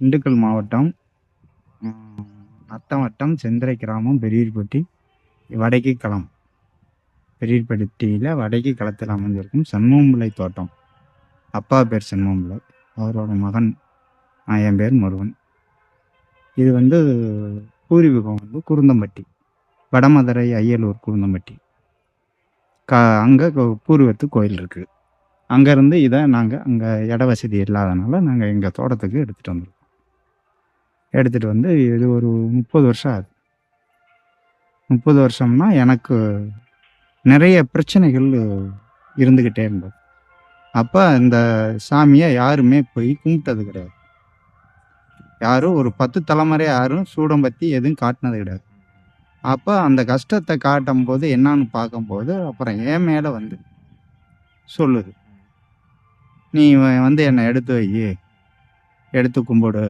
திண்டுக்கல் மாவட்டம், நத்தம் வட்டம், செந்துறை கிராமம், பெரியர்பட்டி, வடக்கி களம். பெரியர்பட்டியில வடக்கி களத்தில் அமைஞ்சிருக்கும் சண்முகம்பிள்ளை தோட்டம். அப்பா பேர் சண்முகம்பிள்ளை, அவரோட மகன். என் பேர் முருகன். இது வந்து பூர்வீகம் வந்து குருந்தம்பட்டி, வடமதுரை அய்யலூர் குருந்தம்பட்டி. அங்கே பூர்வத்து கோயில் இருக்குது. அங்கேருந்து இதை நாங்கள் அங்கே இட வசதி இல்லாதனால நாங்கள் எங்கள் தோட்டத்துக்கு எடுத்துகிட்டு வந்துருக்கோம். எடுத்துகிட்டு வந்து இது ஒரு 30 வருஷம் ஆகுது. 30 வருஷம்னா எனக்கு நிறைய பிரச்சனைகள் இருந்துக்கிட்டே இருந்தது. அப்போ இந்த சாமியை யாருமே போய் கும்பிட்டது கிடையாது. யாரும் ஒரு 10 தலைமுறை யாரும் சூடம்பத்தி எதுவும் காட்டினது கிடையாது. அப்போ அந்த கஷ்டத்தை காட்டும் போது என்னான்னு பார்க்கும்போது அப்புறம் என் மேலே வந்து சொல்லுது, நீ வந்து என்னை எடுத்து வை, எடுத்து கும்பிடு.